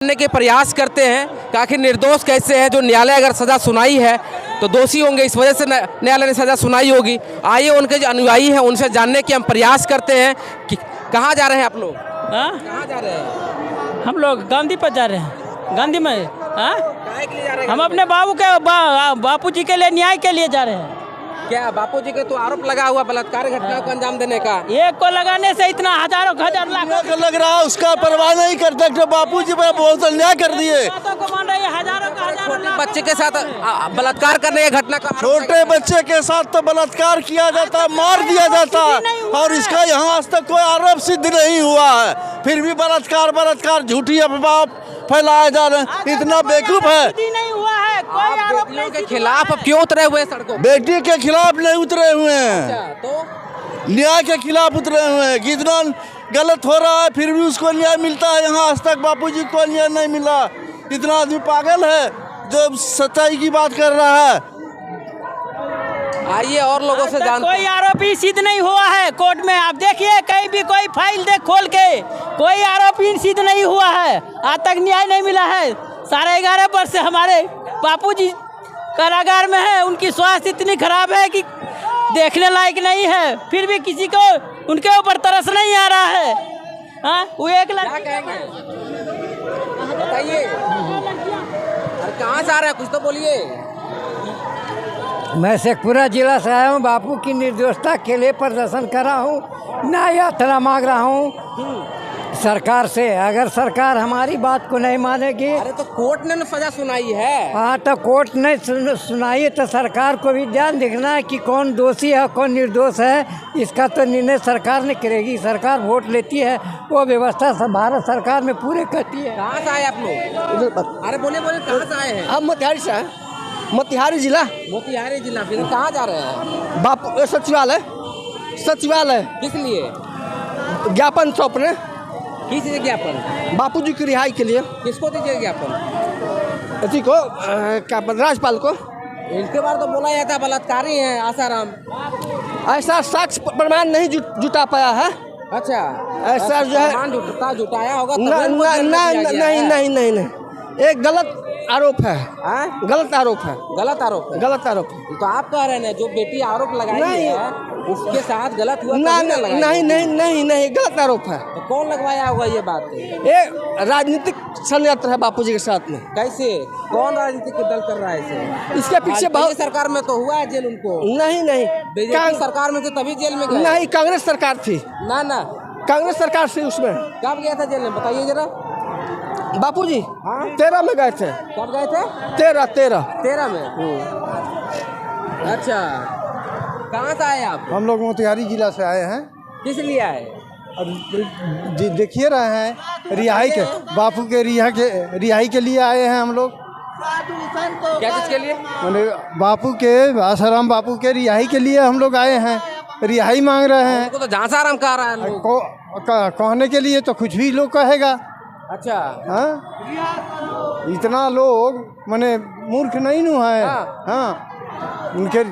करने के प्रयास करते हैं कि आखिर निर्दोष कैसे है। जो न्यायालय अगर सज़ा सुनाई है तो दोषी होंगे, इस वजह से न्यायालय ने सज़ा सुनाई होगी। आइए उनके जो अनुयायी हैं उनसे जानने के हम प्रयास करते हैं कि कहाँ जा रहे हैं आप लोग। कहाँ जा रहे हैं? हम लोग गांधी पर जा रहे हैं। गांधी में काहे के लिए जा रहे हैं? हम अपने बापू जी के लिए, न्याय के लिए जा रहे हैं। क्या बापू जी के तो आरोप लगा हुआ बलात्कार घटना को अंजाम देने का? एक को लगाने से इतना हजारों हजार लाख लग रहा है, उसका परवाह नहीं करते। तो बापू जी पर बहुत अन्याय कर दिए। को मान रही है, हजारों का हजारों लाख बच्चे के साथ बलात्कार करने की घटना का छोटे बच्चे के साथ तो बलात्कार किया जाता, मार दिया जाता, और इसका यहाँ आज तक कोई आरोप सिद्ध नहीं हुआ है। फिर भी बलात्कार झूठी अफवाह फैलाया जा रहा है। इतना बेवकूफ है। नहीं हुआ है, कोई आरोप बेटियों के खिलाफ अब क्यों उतरे हुए सड़कों पर? बेटी के खिलाफ नहीं उतरे हुए हैं, तो न्याय के खिलाफ उतरे हुए हैं। कितना गलत हो रहा है फिर भी उसको न्याय मिलता है। यहाँ आज तक बापूजी को न्याय नहीं मिला। इतना आदमी पागल है जो सच्चाई की बात कर रहा है। आइए और लोगों से जानते कोई आरोपी सिद्ध नहीं हुआ है कोर्ट में। आप देखिए कहीं भी कोई फाइल देख खोल के, कोई आरोपी सिद्ध नहीं हुआ है। आज तक न्याय नहीं मिला है। 11.5 वर्ष से हमारे बापूजी कारागार में है। उनकी स्वास्थ्य इतनी खराब है कि देखने लायक नहीं है। फिर भी किसी को उनके ऊपर तरस नहीं आ रहा है। हाँ, वो एक क्या कहेंगे बताइए। अरे कहाँ से आ रहे हैं, कुछ तो बोलिए। मैं शेखपुरा जिला से आया हूँ। बापू की निर्दोषता के लिए प्रदर्शन कर रहा हूँ। न्याय यात्रा मांग रहा हूँ सरकार से। अगर सरकार हमारी बात को नहीं मानेगी। अरे तो कोर्ट ने सजा सुनाई है। हाँ, तो कोर्ट ने सुनाई तो सरकार को भी ध्यान देखना है कि कौन दोषी है कौन निर्दोष है। इसका तो निर्णय सरकार ने करेगी। सरकार वोट लेती है, वो व्यवस्था सब भारत सरकार में पूरे करती है। कहाँ से आए आप लोग? अरे बोले कहाँ से आए हैं? हम मोतिहारी से हैं। मोतिहारी जिला। मोतिहारी जिला। फिर कहाँ जा रहे हैं? बापू सचिवालय किस लिए? ज्ञापन सौंपने किस ज्ञापन? बापू जी की रिहाई के लिए। किसको दीजिए ज्ञापन? इसी को क्या राज्यपाल को। इनके बारे तो बोला जाता है बलात्कारी हैं आसाराम। ऐसा साक्ष्य प्रमाण नहीं जुटा पाया है। अच्छा, ऐसा जो है जुटाया होगा नहीं, एक गलत आरोप है। गलत आरोप है। तो आप कह रहे हैं जो बेटी आरोप लगाई है उसके साथ गलत हुआ? नहीं, गलत आरोप है। तो कौन लगवाया होगा ये बात? ये राजनीतिक षड्यंत्र है बापू जी के साथ में। कैसे? कौन राजनीतिक दल कर रहा है इसे? इसके पीछे बहुत सरकार में तो हुआ है जेल उनको। नहीं, बीजेपी सरकार में तो तभी जेल में गए। नहीं, कांग्रेस सरकार थी। ना कांग्रेस सरकार थी उसमें। कब गया था जेल में बताइए जरा। बापू जी 13 में गए थे। कब गए थे? 13 में। अच्छा, कहाँ से आए आप? हम लोग मोतिहारी जिला से आए हैं। किस लिए आए? देखिए रहे हैं रिहाई के, बापू के रिहाई के लिए आए हैं हम लोग। क्या चीज के लिए? मैंने बापू के आसाराम बापू के रिहाई के लिए हम लोग आए हैं। रिहाई मांग रहे हैं। उनको तो जहाँ आराम कह रहा है लोग। कहने के लिए तो कुछ भी लोग कहेगा। अच्छा, हाँ, इतना लोग माने मूर्ख नहीं नु है। हाँ, उनके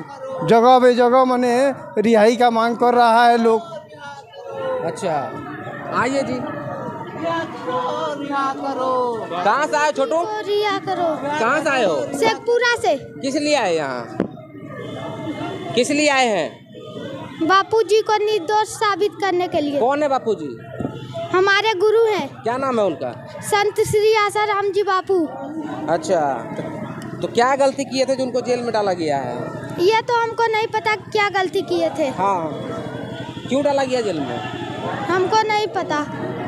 जगह बे जगह माने रिहाई का मांग कर रहा है लोग। अच्छा, आइए जी। कहाँ से आए छोटू? रिहा करो। कहाँ से आए हो? शेखपुरा से। किस लिए आए यहाँ? किस लिए आए हैं? बापूजी को निर्दोष साबित करने के लिए। कौन है बापूजी? हमारे गुरु हैं। क्या नाम है उनका? संत श्री आसाराम जी बापू। अच्छा, तो क्या गलती किए थे जो उनको जेल में डाला गया है? ये तो हमको नहीं पता क्या गलती किए थे। हाँ, क्यों डाला गया जेल में? हमको नहीं पता।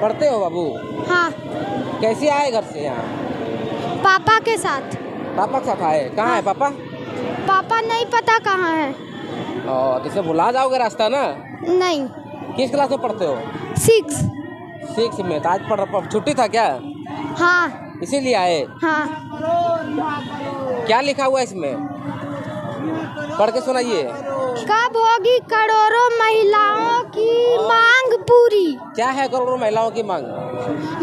पढ़ते हो बाबू? हाँ। कैसे आए घर से यहाँ? पापा के साथ। पापा के साथ आए? कहाँ है पापा? पापा नहीं पता कहाँ है। तो इसे भुला जाओगे रास्ता ना? नहीं। किस क्लास में पढ़ते हो? 6 में। तो आज छुट्टी था क्या? हाँ। इसीलिए आए? हाँ। क्या लिखा हुआ है इसमें? पढ़ के सुनाइए। कब होगी करोड़ों महिलाओं की मांग पूरी? क्या है करोड़ों महिलाओं की मांग?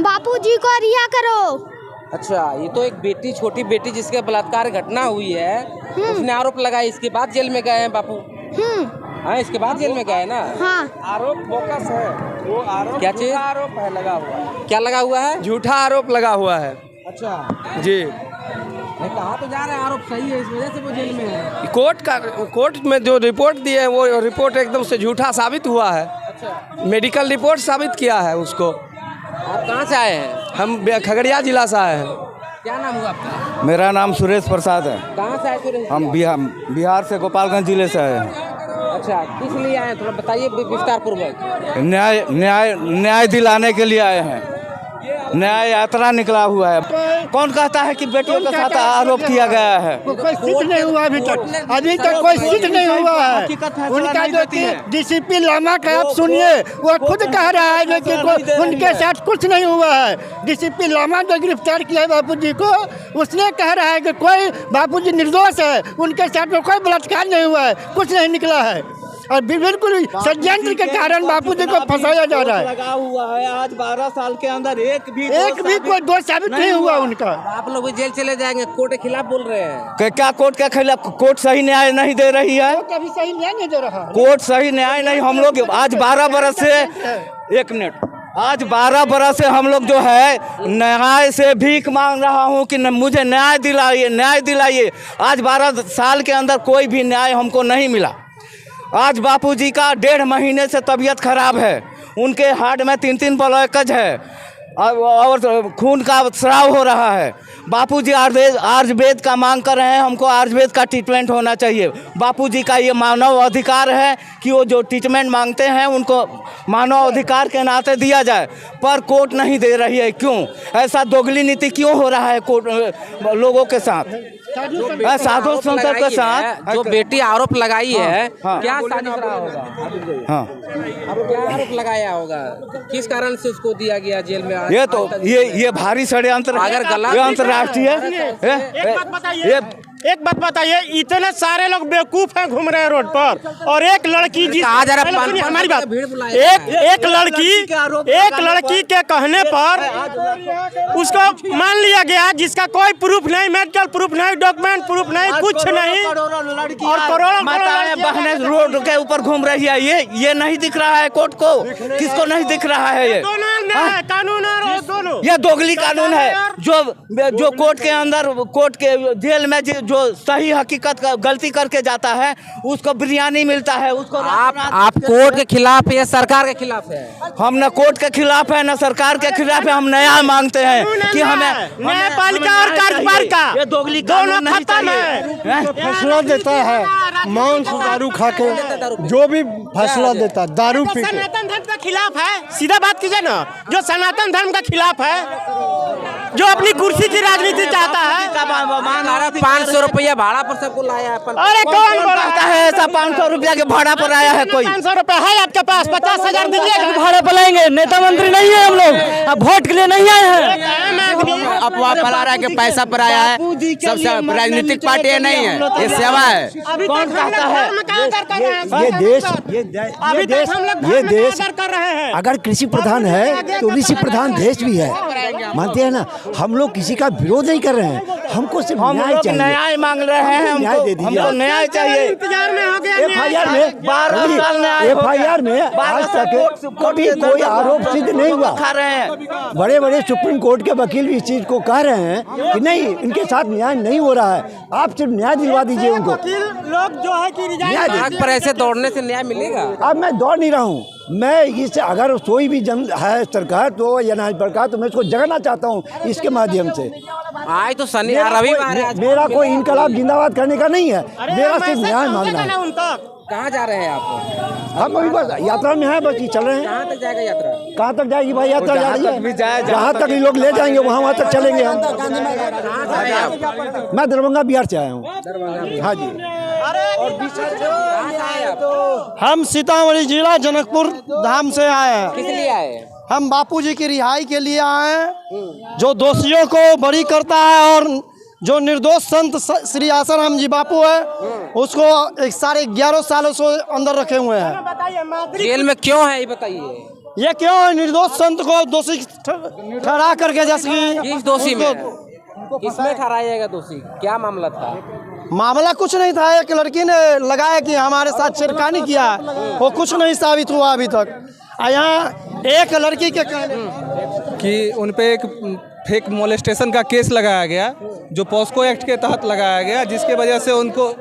बापूजी को रिहा करो। अच्छा, ये तो एक बेटी, छोटी बेटी जिसके बलात्कार घटना हुई है, उसने आरोप लगाया, इसके बाद जेल में गए हैं बापू। हाँ, इसके बाद जेल में गए ना। हाँ। आरोप बोकस है वो। आरोप क्या चीज? आरोप है लगा हुआ है। क्या लगा हुआ है? झूठा आरोप लगा हुआ है। अच्छा जी। नहीं, कहा तो जा रहे हैं आरोप सही है, इस वजह से वो जेल में है। कोर्ट में जो रिपोर्ट दी है वो रिपोर्ट एकदम से झूठा साबित हुआ है। अच्छा, मेडिकल रिपोर्ट साबित किया है उसको। आप कहाँ से आए हैं? हम खगड़िया जिला से आए हैं। क्या नाम हुआ आपका? मेरा नाम सुरेश प्रसाद है। कहाँ से आए थे? हम बिहार से गोपालगंज जिले से आए हैं। अच्छा, किस लिए आए हैं, थोड़ा बताइए विस्तार पूर्वक। न्याय दिलाने के लिए आए हैं। न्याय यात्रा निकला हुआ है। कौन कहता है कि बेटियों के साथ आरोप किया गया है? कोई सिद्ध नहीं हुआ अभी तक कोई सिद्ध नहीं हुआ है। उनका जो डीसीपी लामा का आप सुनिए, वो खुद कह रहा है कि उनके साथ कुछ नहीं हुआ है। डीसीपी लामा जो गिरफ्तार किया है बापूजी को, उसने कह रहा है कि कोई बापूजी निर्दोष है, उनके साथ में कोई बलात्कार नहीं हुआ है, कुछ नहीं निकला है। और बिल्कुल षड्यंत्र के कारण बापूजी को फंसाया जा रहा है। लगा हुआ है आज 12 साल के अंदर एक भी कोई दोष साबित नहीं हुआ उनका। आप लोग भी जेल चले जाएंगे, कोर्ट के खिलाफ बोल रहे हैं। क्या कोर्ट के खिलाफ? कोर्ट सही न्याय नहीं दे रही है। कभी सही न्याय नहीं दे रहा। कोर्ट सही न्याय नहीं। हम लोग आज 12 बरस से आज 12 बरस से हम लोग जो है न्याय से भीख मांग रहा हूँ कि मुझे न्याय दिलाइए, न्याय दिलाइए। आज 12 साल के अंदर कोई भी न्याय हमको नहीं मिला। आज बापूजी का 1.5 महीने से तबीयत खराब है। उनके हार्ट में 3 ब्लॉकेज है और खून का स्राव हो रहा है। बापूजी आयुर्वेद का मांग कर रहे हैं। हमको आयुर्वेद का ट्रीटमेंट होना चाहिए। बापूजी का ये मानव अधिकार है कि वो जो ट्रीटमेंट मांगते हैं उनको मानव अधिकार के नाते दिया जाए, पर कोर्ट नहीं दे रही है। क्यों ऐसा दोगली नीति क्यों हो रहा है कोर्ट लोगों के साथ, साधु संतों के साथ? जो बेटी आरोप लगाई है, क्या साजिश रहा होगा? हाँ, अब क्या आरोप लगाया होगा, किस कारण से उसको दिया गया जेल में? ये भारी षड्यंत्र, अगर गलत ये अंतर्राष्ट्रीय एक बात बताइए, इतने सारे लोग बेवकूफ हैं घूम रहे हैं रोड पर, और एक लड़की हमारी बात, एक लड़की के कहने पर उसको मान लिया गया जिसका कोई प्रूफ नहीं, मेडिकल प्रूफ नहीं, डॉक्यूमेंट प्रूफ नहीं, कुछ नहीं, और करोड़ों माताएं बहनें रोड के ऊपर घूम रही है। ये नहीं दिख रहा है कोर्ट को? किसको नहीं दिख रहा है? ये कानून है, दोनों ये दोगली कानून है। जो कोर्ट के अंदर, कोर्ट के जेल में जो सही हकीकत का गलती करके जाता है उसको बिरयानी मिलता है। उसको आप कोर्ट के खिलाफ है, सरकार के खिलाफ है? हम न कोर्ट के खिलाफ है न सरकार के खिलाफ है। हम न्याय मांगते हैं कि हमें न्यायपालिका और कार्यपालिका ये दोगली दोनों खत्म है। फैसला देता है मांस दारू खा के, जो भी फैसला देता है दारू पी के। सनातन धर्म के खिलाफ है, सीधा बात कीजिए ना। जो सनातन धर्म का खिलाफ है, जो अपनी कुर्सी की राजनीति चाहता है, 500 रुपया भाड़ा पर सबको लाया है। अरे कौन बोलता है ऐसा 500 रुपया के भाड़ा पर आया है कोई? 500 रुपया है आपके पास, 50,000 दीजिएगा। भाड़े पर लाएंगे, नेता मंत्री नहीं है हम लोग, अब वोट के लिए नहीं आए हैं। अफवाह फैला रहा है कि पैसा पर आया है, सब राजनीतिक पार्टी नहीं है, ये सेवा है। कौन कहता है? ये देश अगर कृषि प्रधान है तो कृषि प्रधान देश भी है, मानते हैं ना। हम लोग किसी का विरोध नहीं कर रहे हैं, हमको सिर्फ न्याय चाहिए। न्याय मांग रहे हैं, न्याय दे दीजिए। हमको न्याय चाहिए। इंतजार में हो गया। FIR में आज तक कभी कोई आरोप सिद्ध नहीं हुआ। खा रहे हैं। बड़े बड़े सुप्रीम कोर्ट के वकील भी इस चीज को कह रहे हैं कि नहीं, इनके साथ न्याय नहीं हो रहा है। आप सिर्फ न्याय दिलवा दीजिए उनको। लोग जो है कि न्याय दीजिए। पर ऐसे दौड़ने से न्याय मिलेगा? अब मैं दौड़ नहीं रहा हूँ, मैं इससे अगर कोई भी जन है सरकार तो या ना सरकार, तो मैं इसको जगाना चाहता हूँ इसके माध्यम से। आज तो शनि रविवार है, मेरा कोई इनकलाब जिंदाबाद करने का नहीं है, मेरा सिर्फ न्याय मांगना है। कहाँ जा रहे हैं आप? हम अभी बस यात्रा में हैं, बस ये चल रहे हैं। कहाँ तक जाएगा यात्रा? कहाँ तक जाएगी भाई यात्रा? जा रही है जहाँ तक ये लोग ले जाएंगे वहाँ तक चलेंगे हम। मैं दरभंगा बिहार से आया हूँ। हाँ जी। हम सीतामढ़ी जिला जनकपुर धाम से आए हैं। किस लिए आए? हम बापूजी की रिहाई के लिए आए हैं, जो दोषियों को बरी करता है, और जो निर्दोष संत श्री आसाराम जी बापू है उसको 11.5 सालों से अंदर रखे हुए हैं। जेल में क्यों है ये बताइए? ये क्यों है? निर्दोष संत को दोषी ठहरा करके, जैसे कि किस दोषी में? किसमें ठहराएगा दोषी? क्या मामला था? मामला कुछ नहीं था। एक लड़की ने लगाया कि हमारे साथ छेड़खानी किया, वो कुछ नहीं साबित हुआ अभी तक। यहाँ एक लड़की के कहने कि उन पे एक फेक मोलेस्टेशन का केस लगाया गया, जो पॉस्को एक्ट के तहत लगाया गया, जिसके वजह से उनको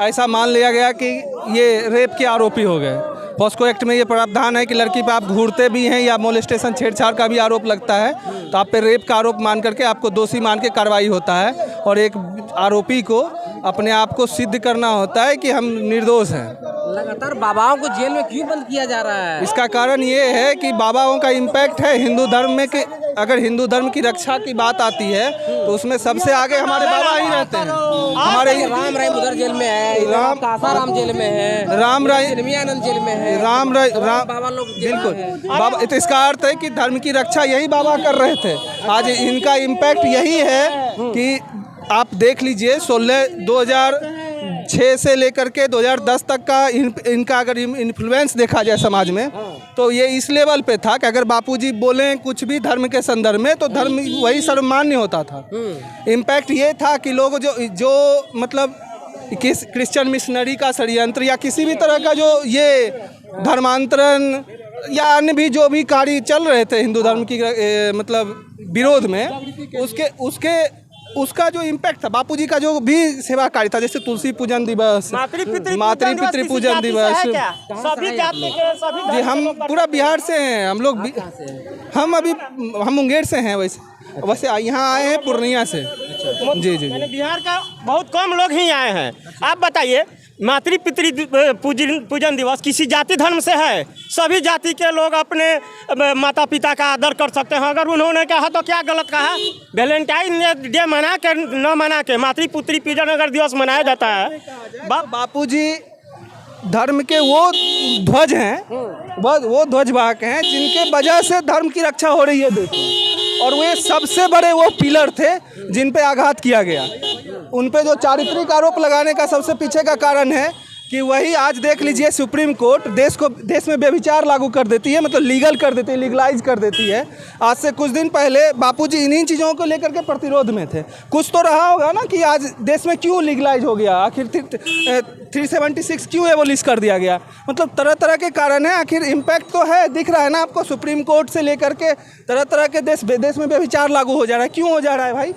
ऐसा मान लिया गया कि ये रेप के आरोपी हो गए। पॉस्को एक्ट में ये प्रावधान है कि लड़की पे आप घूरते भी हैं या मोलेस्टेशन छेड़छाड़ का भी आरोप लगता है तो आप पे रेप का आरोप मान करके आपको दोषी मान के कार्रवाई होता है, और एक आरोपी को अपने आप को सिद्ध करना होता है कि हम निर्दोष हैं। लगातार बाबाओं को जेल में क्यों बंद किया जा रहा है? इसका कारण ये है कि बाबाओं का इम्पैक्ट है हिंदू धर्म में, कि अगर हिंदू धर्म की रक्षा की बात आती है तो उसमें सबसे आगे हमारे बाबा ही रहते हैं। हमारे राम रहीम उधर जेल में है, राम कासाराम जेल में है, राम रहीम चिन्मयानंद जेल में है, राम बाबा लोग बिल्कुल बाबा। तो इसका अर्थ है कि धर्म की रक्षा यही बाबा कर रहे थे। आज इनका इम्पैक्ट यही है कि आप देख लीजिए 2006 से लेकर के 2010 तक का इनका अगर इन्फ्लुएंस देखा जाए समाज में, तो ये इस लेवल पे था कि अगर बापूजी बोलें कुछ भी धर्म के संदर्भ में तो धर्म वही सर्वमान्य होता था। इम्पैक्ट ये था कि लोग जो मतलब क्रिश्चियन मिशनरी का षड्यंत्र या किसी भी तरह का जो ये धर्मांतरण या अन्य भी जो भी कार्य चल रहे थे हिंदू धर्म की मतलब विरोध में, उसका जो इम्पैक्ट था, बापूजी का जो भी सेवा कार्य था, जैसे तुलसी पूजन दिवस, मातृ पूजन दिवस, जी हम पूरा बिहार से हैं। हम लोग हम मुंगेर से हैं। वैसे यहाँ आए हैं पूर्णिया से। जी जी जी। बिहार का बहुत कम लोग ही आए हैं। आप बताइए, मातृ पितृ पूजन दिवस किसी जाति धर्म से है? सभी जाति के लोग अपने माता पिता का आदर कर सकते हैं। अगर उन्होंने कहा तो क्या गलत कहा? वैलेंटाइन डे मना के न मना के मातृ पुत्री पूजन अगर दिवस मनाया जाता है, बापूजी धर्म के वो ध्वज हैं, वो ध्वजवाहक हैं जिनके वजह से धर्म की रक्षा हो रही है देश में। और वे सबसे बड़े वो पिलर थे जिन पे आघात किया गया। उन पे जो चारित्रिक आरोप लगाने का सबसे पीछे का कारण है कि वही आज देख लीजिए सुप्रीम कोर्ट देश में व्यभिचार लागू कर देती है, मतलब लीगल कर देती है, लीगलाइज कर देती है। आज से कुछ दिन पहले बापूजी इन्हीं चीज़ों को लेकर के प्रतिरोध में थे। कुछ तो रहा होगा ना कि आज देश में क्यों लीगलाइज हो गया, आखिर 376 क्यों एबोलिश कर दिया गया, मतलब तरह तरह के कारण है। आखिर इम्पैक्ट तो है, दिख रहा है ना आपको, सुप्रीम कोर्ट से लेकर के तरह तरह के देश में व्यभिचार लागू हो जा रहा है। क्यों हो जा रहा है भाई?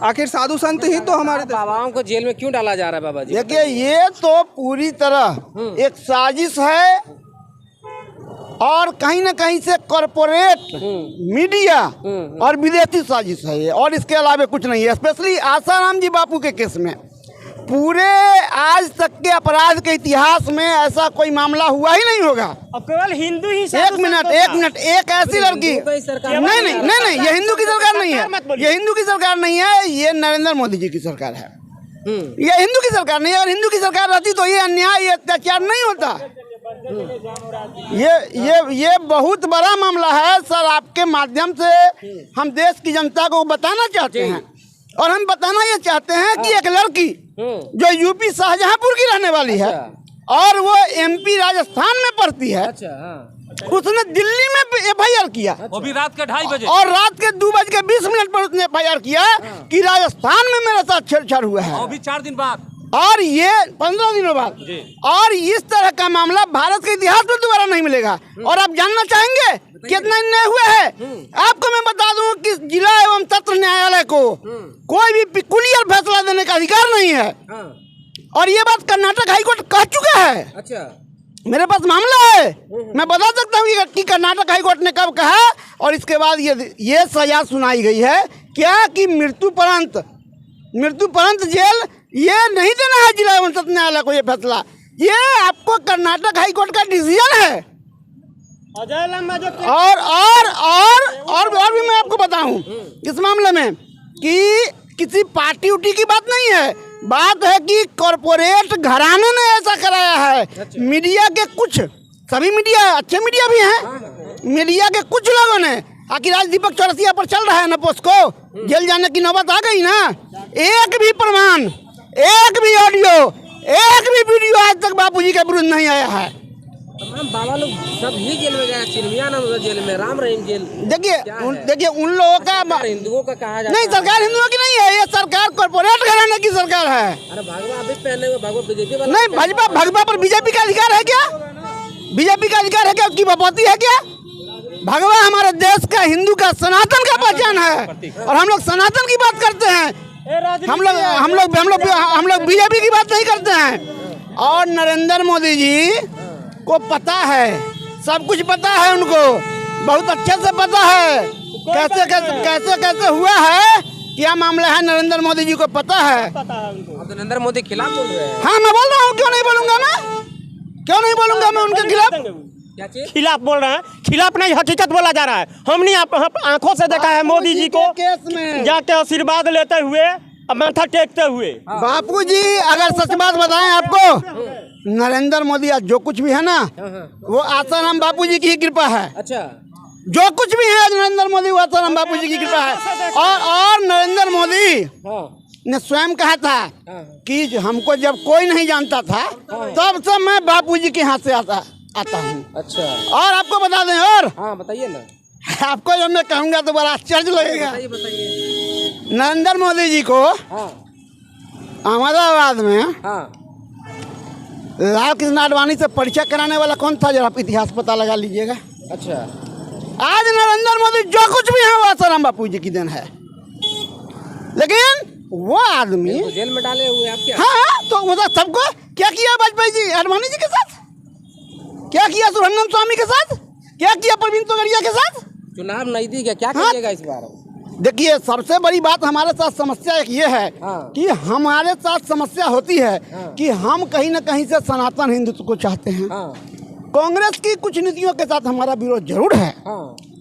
आखिर साधु संत ही तो हमारे बाबाओं को जेल में क्यों डाला जा रहा है? बाबा जी देखिए, ये तो पूरी तरह एक साजिश है, और कहीं ना कहीं से कॉरपोरेट मीडिया और विदेशी साजिश है ये, और इसके अलावा कुछ नहीं है। स्पेशली आसाराम जी बापू के केस में पूरे आज तक के अपराध के इतिहास में ऐसा कोई मामला हुआ ही नहीं होगा। अब केवल हिंदू ही एक मिनट, एक ऐसी लड़की नहीं, ये हिंदू की सरकार नहीं है, ये हिंदू की सरकार नहीं है, ये नरेंद्र मोदी जी की सरकार है। ये हिंदू की सरकार नहीं है। अगर हिंदू की सरकार रहती तो ये अन्याय, ये अत्याचार नहीं होता। ये बहुत बड़ा मामला है सर। आपके माध्यम से हम देश की जनता को बताना चाहते हैं, और हम बताना ये चाहते हैं कि एक लड़की जो यूपी शाहजहांपुर की रहने वाली है और वो एमपी राजस्थान में पढ़ती है, उसने दिल्ली में एफआईआर किया, वो भी रात के 2:30 बजे, और रात के 2:20 पर उसने एफआईआर किया कि राजस्थान में मेरे साथ छेड़छाड़ हुआ है, और भी 4 दिन बाद, और ये 15 दिनों बाद। और इस तरह का मामला भारत के इतिहास में दोबारा नहीं मिलेगा। और आप जानना चाहेंगे कितना अन्याय हुआ है? आपको मैं बता दूं कि जिला एवं सत्र न्यायालय को कोई भी पिकुलियर फैसला देने का अधिकार नहीं है, और ये बात कर्नाटक हाईकोर्ट कह चुका है। अच्छा, मेरे पास मामला है, मैं बता सकता हूँ कि कर्नाटक हाईकोर्ट ने कब कहा, और इसके बाद ये सजा सुनाई गई है क्या कि मृत्युपरंत जेल ये नहीं देना है जिला एवं सत्र न्यायालय को। ये फैसला ये आपको कर्नाटक हाईकोर्ट का डिसीजन है। और भी मैं आपको बताऊं इस मामले में कि किसी पार्टी उटी की बात नहीं है, बात है कि कॉरपोरेट घराने ने ऐसा कराया है। मीडिया के कुछ, सभी मीडिया अच्छे मीडिया भी हैं, मीडिया के कुछ लोगों ने, आखिर आज दीपक चौरसिया पर चल रहा है ना पोस्को, जेल जाने की नौबत आ गई ना। एक भी प्रमाण, एक भी ऑडियो, एक भी वीडियो आज तक बापूजी के विरुद्ध नहीं आया है। बाबा लोग सब ही जेल में गए, चिन्मयानंद जेल में, राम रहीम जेल। देखिए उन लोगों का, हिंदुओं का कहा जाता नहीं, सरकार हिंदुओं की नहीं है, ये सरकार कॉर्पोरेट घराने की सरकार है। अरे भगवा अभी पहने हुए भगवा बीजेपी वाला नहीं, भगवा पर बीजेपी का अधिकार है क्या? बीजेपी का अधिकार है क्या? उसकी बपौती है क्या? भगवा हमारे देश का, हिंदू का, सनातन का पहचान है और हम लोग सनातन की बात करते हैं। हम लोग बीजेपी की बात नहीं करते हैं। और नरेंद्र मोदी जी को पता है, सब कुछ पता है उनको, बहुत अच्छे से पता है कैसे हुआ है, क्या मामला है, नरेंद्र मोदी जी को पता है। तो नरेंद्र मोदी खिलाफ बोल रहे हैं। हाँ मैं बोल रहा हूँ, क्यों नहीं बोलूंगा मैं उनके खिलाफ। खिलाफ बोल रहे हैं, खिलाफ नहीं, हकीकत बोला जा रहा है। हमने आंखों से देखा है मोदी जी को केस में जाके आशीर्वाद लेते हुए, माथा टेकते हुए। बापू जी अगर सच बात बताएं आपको, नरेंद्र मोदी आज जो कुछ भी है ना, वो आसाराम बापू जी की ही कृपा है। अच्छा, जो कुछ भी है आज नरेंद्र मोदी, वो आसाराम बापू जी की कृपा है। और नरेंद्र मोदी ने स्वयं कहा था कि हमको जब कोई नहीं जानता था, तब से मैं बापू जी के हाथ से आता हूँ। अच्छा, और आपको बता दें, और हाँ बताइए ना। आपको जब मैं कहूँगा तो बड़ा आश्चर्य लगेगा। बताइए। नरेंद्र मोदी जी को अहमदाबाद में लाल कृष्ण आडवाणी से परिचय कराने वाला कौन था, जरा आप इतिहास पता लगा लीजिएगा। अच्छा, आज नरेंद्र मोदी जो कुछ भी है वो आसाराम बापू जी की देन है। लेकिन वो आदमी तो जेल में डाले हुए आप क्या? हाँ, तो वो सबको क्या किया वाजपेयी जी आडवाणी जी के साथ, क्या किया सुब्रह्मण्यम स्वामी के साथ, क्या किया प्रवीण तोगड़िया के साथ। चुनाव नजदीक है, क्या करिएगा इस बार? देखिए, सबसे बड़ी बात हमारे साथ समस्या एक ये है कि हमारे साथ समस्या होती है कि हम कहीं न कहीं से सनातन हिंदुत्व को चाहते हैं। कांग्रेस की कुछ नीतियों के साथ हमारा विरोध जरूर है,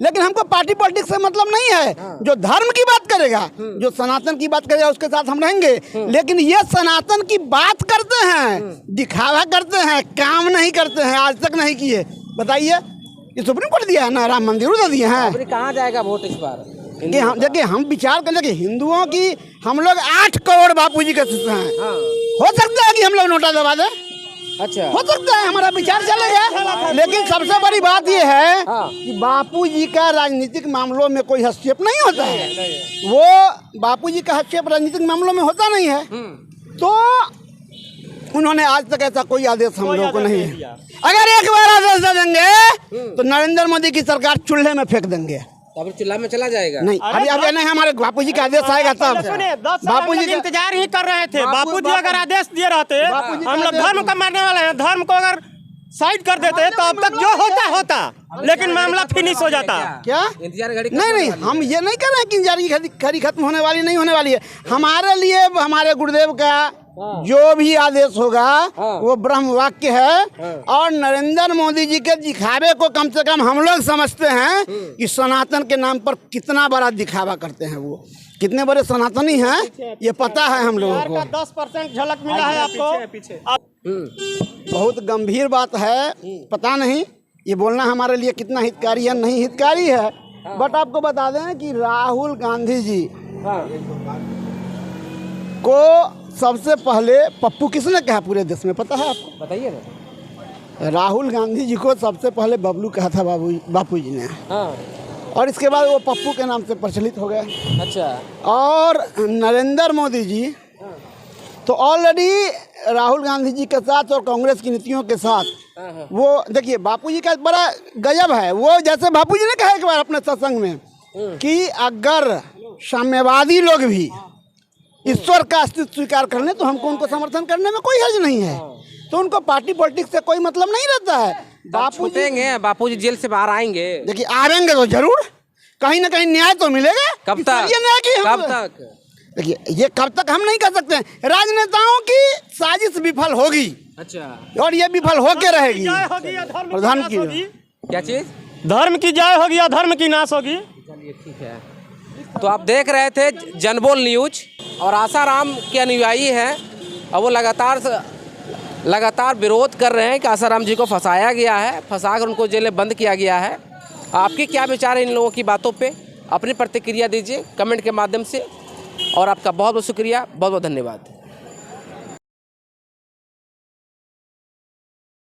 लेकिन हमको पार्टी पॉलिटिक्स से मतलब नहीं है। जो धर्म की बात करेगा, जो सनातन की बात करेगा, उसके साथ हम रहेंगे। लेकिन ये सनातन की बात करते हैं, दिखावा करते हैं, काम नहीं करते हैं, आज तक नहीं किए। बताइए, ये सुप्रीम कोर्ट दिया है ना, राम मंदिर उधर दिए हैं। कहाँ जाएगा वोट इस बार? देखिए, हम विचार कर लेंगे हिंदुओं की, हम लोग 8 करोड़ बापू जी के शिष्य हैं। हो सकता है कि हम लोग नोटा दबा दें, अच्छा, हो सकता है, हमारा विचार चलेगा। लेकिन सबसे बड़ी बात यह है कि बापू जी का राजनीतिक मामलों में कोई हस्तक्षेप नहीं होता है। वो बापू जी का हस्तक्षेप राजनीतिक मामलों में होता नहीं है। तो उन्होंने आज तक ऐसा कोई आदेश हम लोगों को नहीं है। अगर एक बार आदेश दे देंगे तो नरेंद्र मोदी की सरकार चूल्हे में फेंक देंगे। अब चूल्हा में चला जाएगा? नहीं, अभी नहीं, हमारे बापू जी का आदेश आएगा तब। बापू जी इंतजार ही कर रहे थे। बापू जी अगर आदेश दिए रहते, हम लोग धर्म का मानने वाले हैं, धर्म को अगर साइड कर देते तो अब तक जो होता, लेकिन मामला फिनिश हो जाता। क्या इंतजार घड़ी? नहीं, हम ये नहीं कर रहे हैं कि इंतजार की घड़ी खत्म होने वाली नहीं होने वाली है। हमारे लिए हमारे गुरुदेव का जो भी आदेश होगा वो ब्रह्म वाक्य है। और नरेंद्र मोदी जी के दिखावे को कम से कम हम लोग समझते हैं कि सनातन के नाम पर कितना बड़ा दिखावा करते हैं। वो कितने बड़े सनातनी हैं ये पता है हम लोगों को। 10% झलक मिला है आपको। बहुत गंभीर बात है, पता नहीं ये बोलना हमारे लिए कितना हितकारी है, नहीं हितकारी है। बट आपको बता दें कि राहुल गांधी जी को सबसे पहले पप्पू किसने कहा पूरे देश में, पता है आपको? बताइए ना। राहुल गांधी जी को सबसे पहले बबलू कहा था बापू जी ने। और इसके बाद वो पप्पू के नाम से प्रचलित हो गए। अच्छा, और नरेंद्र मोदी जी तो ऑलरेडी राहुल गांधी जी के साथ और कांग्रेस की नीतियों के साथ वो, देखिए बापू जी का बड़ा गजब है। वो जैसे बापू जी ने कहा एक बार अपने सत्संग में कि अगर साम्यवादी लोग भी ईश्वर का अस्तित्व स्वीकार कर लें तो हमको उनको समर्थन करने में कोई हर्ज नहीं है। तो उनको पार्टी पॉलिटिक्स से कोई मतलब नहीं रहता है। बापू जी जेल से बाहर आएंगे? देखिए, आएंगे तो जरूर, कहीं ना कहीं न्याय तो मिलेगा। कब तक? ये न्याय की कब तक? देखिए, ये कब तक हम नहीं कह सकते हैं। राजनेताओं की साजिश विफल होगी। अच्छा, और ये विफल होके रहेगी। प्रधान की क्या चीज? धर्म की जय होगी या धर्म की नाश होगी। चलिए ठीक है। तो आप देख रहे थे जनबोल न्यूज, और आसाराम के अनुयायी हैं और वो लगातार विरोध कर रहे हैं कि आसाराम जी को फंसाया गया है, फंसाकर उनको जेल में बंद किया गया है। आपके क्या विचार है इन लोगों की बातों पे? अपनी प्रतिक्रिया दीजिए कमेंट के माध्यम से। और आपका बहुत बहुत शुक्रिया, बहुत बहुत धन्यवाद।